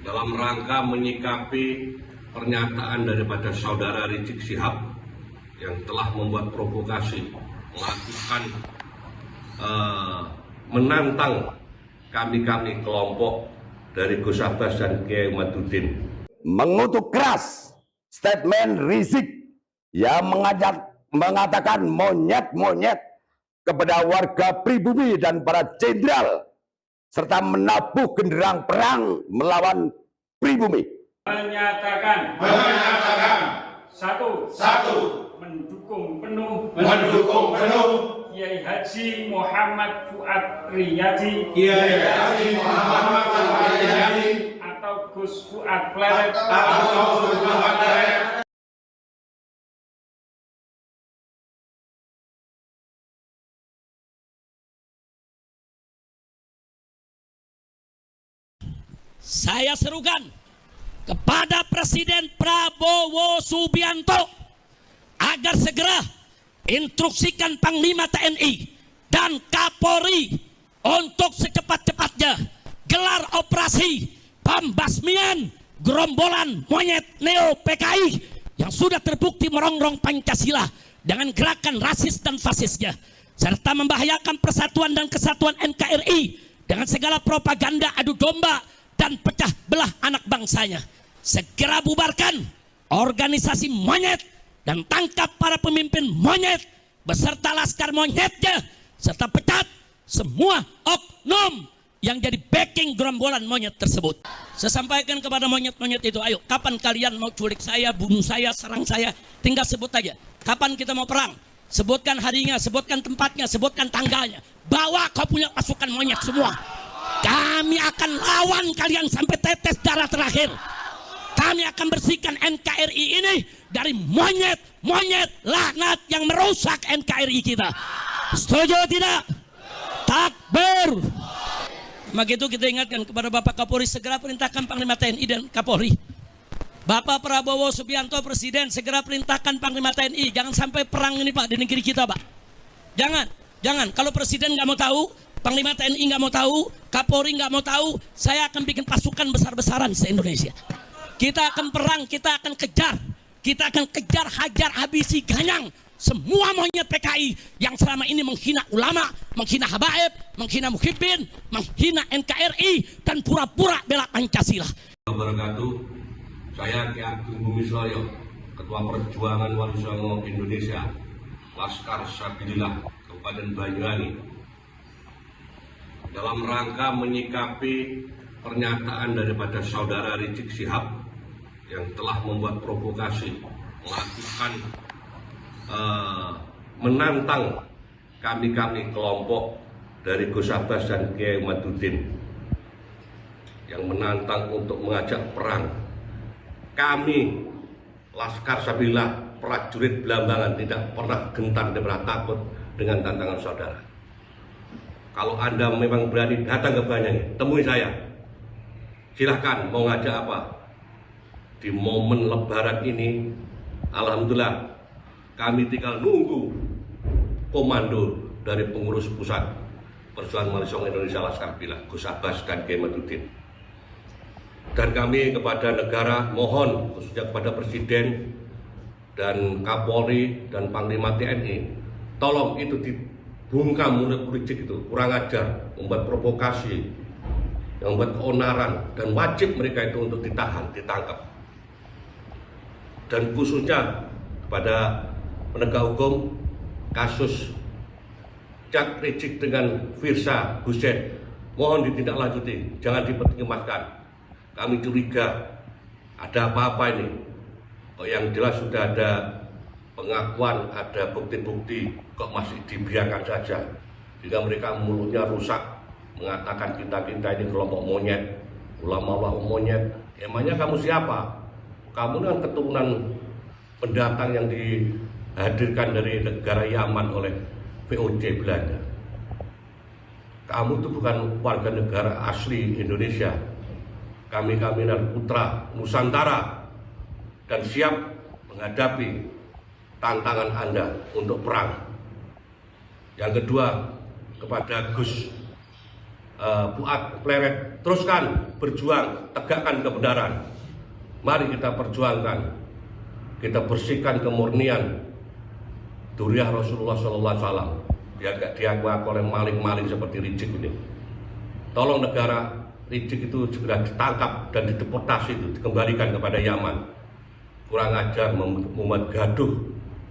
dalam rangka menyikapi pernyataan daripada saudara Rizik Syihab yang telah membuat provokasi, melakukan menantang kami kelompok dari Gus Abbas dan Kiai Umaduddin. Mengutuk keras statement Rizik yang mengatakan monyet-monyet kepada warga pribumi dan para jenderal, serta menabuh genderang perang melawan pribumi. Menyatakan satu mendukung penuh Kiai Haji Muhammad Fuad Riyadi atau Gus Fuad Pleret Saya serukan kepada Presiden Prabowo Subianto agar segera instruksikan Panglima TNI dan Kapolri untuk secepat-cepatnya gelar operasi pembasmian gerombolan monyet Neo PKI yang sudah terbukti merongrong Pancasila dengan gerakan rasis dan fasisnya, serta membahayakan persatuan dan kesatuan NKRI dengan segala propaganda adu domba dan pecah belah anak bangsanya. Segera bubarkan organisasi monyet dan tangkap para pemimpin monyet beserta laskar monyetnya, serta pecat semua oknum yang jadi backing gerombolan monyet tersebut. Saya sampaikan kepada monyet-monyet itu, ayo kapan kalian mau culik saya, bunuh saya, serang saya, tinggal sebut aja. Kapan kita mau perang? Sebutkan harinya, sebutkan tempatnya, sebutkan tanggalnya. Bawa kau punya pasukan monyet semua. Kami akan lawan kalian sampai tetes darah terakhir. Kami akan bersihkan NKRI ini dari monyet-monyet laknat yang merusak NKRI kita. Setuju tidak? Takbir. Begitu kita ingatkan kepada Bapak Kapolri, segera perintahkan Panglima TNI dan Kapolri. Bapak Prabowo Subianto Presiden, segera perintahkan Panglima TNI. Jangan sampai perang ini Pak di negeri kita Pak. Jangan. Kalau Presiden nggak mau tahu, Panglima TNI nggak mau tahu, Kapolri nggak mau tahu, saya akan bikin pasukan besar-besaran se-Indonesia. Kita akan perang, kita akan kejar, hajar, habisi, ganyang semua monyet PKI yang selama ini menghina ulama, menghina habaib, menghina muhibbin, menghina NKRI, dan pura-pura bela Pancasila. Wabarakatuh. Saya Ki Ageng Bumisloyo, Ketua Perjuangan Wali Songo Indonesia, Laskar Sabilillah Kabupaten Banyuwangi, dalam rangka menyikapi pernyataan daripada saudara Rizik Syihab yang telah membuat provokasi, melakukan menantang kami kelompok dari Gus Abbas dan Kiai Umaduddin yang menantang untuk mengajak perang. Kami Laskar Sabilillah, prajurit Belambangan, tidak pernah gentar, tidak pernah takut dengan tantangan saudara. Kalau Anda memang berani datang ke Banyuwangi, temui saya. Silahkan mau ngajak apa. Di momen Lebaran ini, alhamdulillah, kami tinggal nunggu komando dari pengurus pusat Perjuangan Wali Songo Indonesia Laskar Sabilillah, Gus Abbas dan Kiai Umaduddin. Dan kami kepada negara mohon, khususnya kepada Presiden dan Kapolri dan Panglima TNI, tolong itu dibungkam mulut Rizik itu, kurang ajar, membuat provokasi, yang membuat keonaran, dan wajib mereka itu untuk ditahan, ditangkap. Dan khususnya kepada penegak hukum kasus Cak Rizik dengan Firsa Hussein, mohon ditindaklanjuti, jangan dipertimbangkan. Kami curiga ada apa-apa ini. Yang jelas sudah ada pengakuan, ada bukti-bukti, kok masih dibiarkan saja. Jika mereka mulutnya rusak, mengatakan kita ini kelompok monyet, ulama monyet. Emangnya kamu siapa? Kamu kan keturunan pendatang yang dihadirkan dari negara Yaman oleh VOC Belanda. Kamu itu bukan warga negara asli Indonesia. Kami adalah putra Nusantara dan siap menghadapi tantangan Anda untuk perang. Yang kedua, kepada Gus Fuad Pleret, teruskan berjuang, tegakkan kebenaran. Mari kita perjuangkan, kita bersihkan kemurnian Duriah Rasulullah SAW. Dia gak diaku oleh maling-maling seperti Rizik ini. Tolong negara Rizik itu segera ditangkap dan dideportasi, itu dikembalikan kepada Yaman. Kurang ajar membuat gaduh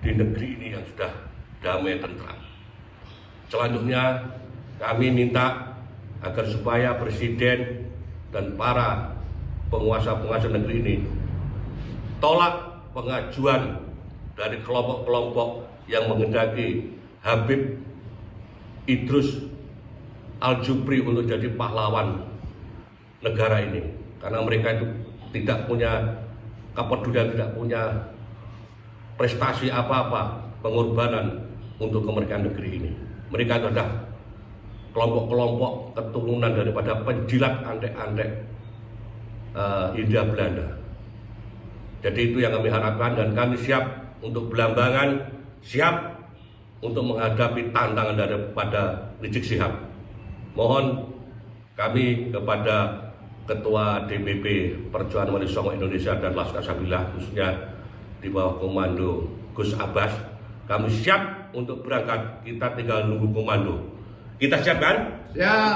di negeri ini yang sudah damai tentram. Selanjutnya kami minta agar supaya Presiden dan para penguasa-penguasa negeri ini tolak pengajuan dari kelompok-kelompok yang menghendaki Habib Idrus Al-Jubri untuk jadi pahlawan negara ini, karena mereka itu tidak punya kepedulian, tidak punya prestasi apa-apa, pengorbanan untuk kemerdekaan negeri ini. Mereka adalah kelompok-kelompok keturunan daripada penjilat antek-antek Hindia Belanda. Jadi itu yang kami harapkan, dan kami siap untuk belambangan, siap untuk menghadapi tantangan daripada Rizik Syihab. Mohon kami kepada Ketua DPP Perjuangan Wali Songo Indonesia dan Laskar Sabillah, khususnya di bawah komando Gus Abbas, kami siap untuk berangkat. Kita tinggal nunggu komando. Kita siap kan? Siap.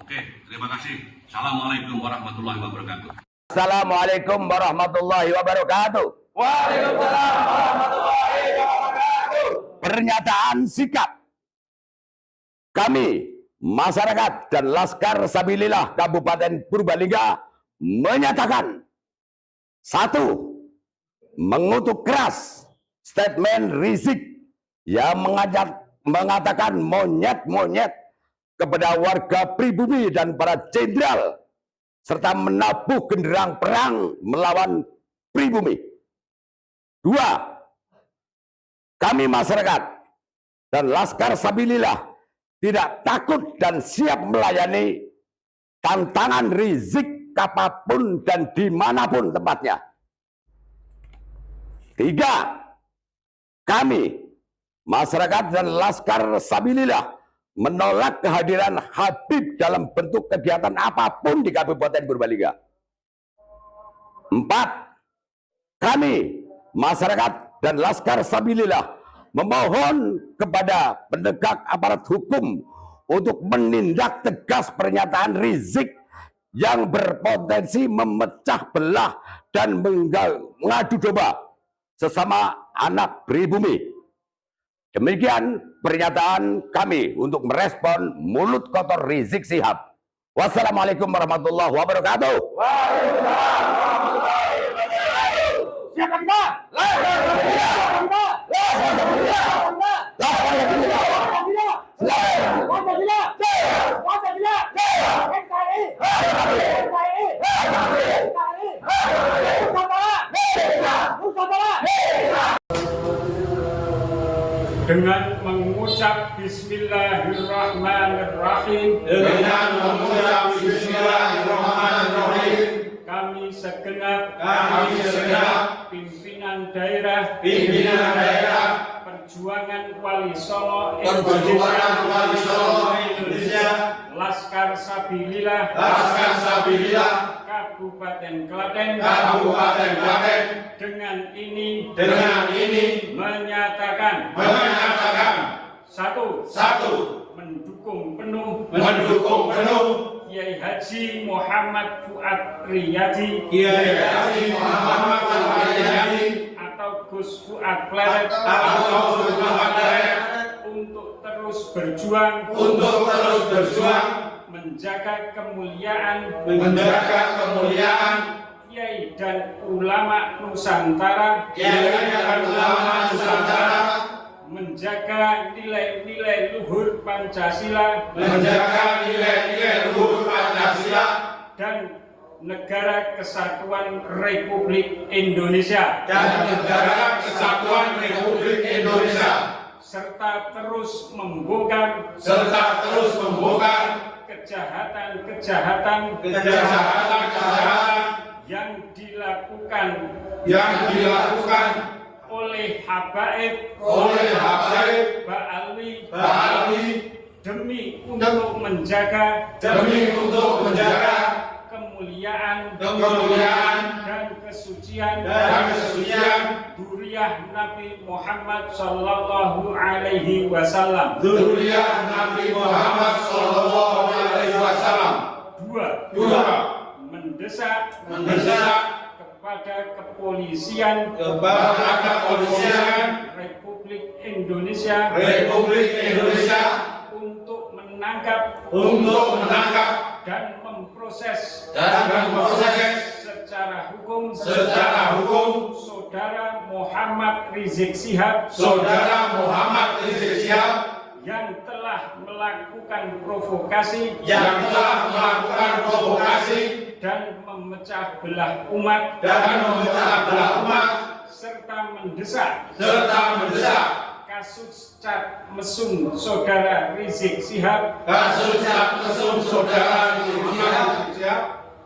Oke, terima kasih. Assalamualaikum warahmatullahi wabarakatuh. Assalamualaikum warahmatullahi wabarakatuh. Waalaikumsalam warahmatullahi wabarakatuh. Pernyataan sikap kami, masyarakat dan Laskar Sabilillah Kabupaten Purbalingga menyatakan: 1. Mengutuk keras statement Rizik yang mengatakan monyet-monyet kepada warga pribumi dan para jenderal, serta menabuh genderang perang melawan pribumi. 2. Kami masyarakat dan Laskar Sabilillah tidak takut dan siap melayani tantangan Rizik kapanpun dan dimanapun tempatnya. 3. Kami masyarakat dan Laskar Sabilillah menolak kehadiran Habib dalam bentuk kegiatan apapun di Kabupaten Purbalingga. 4. Kami masyarakat dan Laskar Sabilillah memohon kepada penegak aparat hukum untuk menindak tegas pernyataan Rizik yang berpotensi memecah belah dan mengadu domba sesama anak pribumi. Demikian pernyataan kami untuk merespon mulut kotor Rizik Syihab. Wassalamualaikum warahmatullahi wabarakatuh. Waalaikumsalam warahmatullahi wabarakatuh. Siapa kita? Dengan mengucap Bismillahirrahmanirrahim, kami segenap pimpinan daerah Perjuangan Wali Songo Indonesia, Laskar Sabilillah Kabupaten Klaten dengan ini menyatakan 1. Mendukung penuh Kiai Haji Muhammad Fuad Riyadi atau Gus Fuad Pleret untuk terus berjuang menjaga kemuliaan Kiai dan ulama Nusantara, menjaga nilai-nilai luhur Pancasila, dan negara kesatuan Republik Indonesia, serta terus membongkar kejahatan yang dilakukan oleh Habaib Ba'alwi demi untuk menjaga kemuliaan dan kesucian dzurriyyah Nabi Muhammad sallallahu alaihi wasallam. Dua, mendesak kepada kepolisian Republik Indonesia untuk menangkap dan memproses secara hukum saudara Muhammad Rizik Syihab yang telah melakukan provokasi dan memecah belah umat serta mendesak kasus cat mesum saudara Rizik Syihab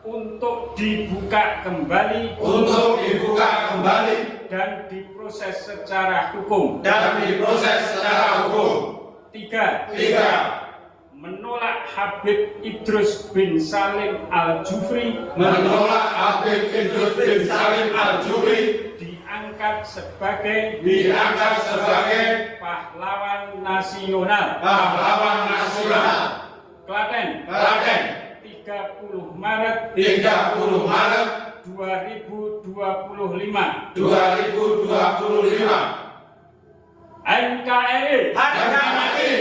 untuk dibuka kembali dan diproses secara hukum. 3. Menolak Habib Idrus bin Salim Al-Jufri diangkat sebagai pahlawan nasional. Klaten 30 Maret 2025. NKRI harga mati.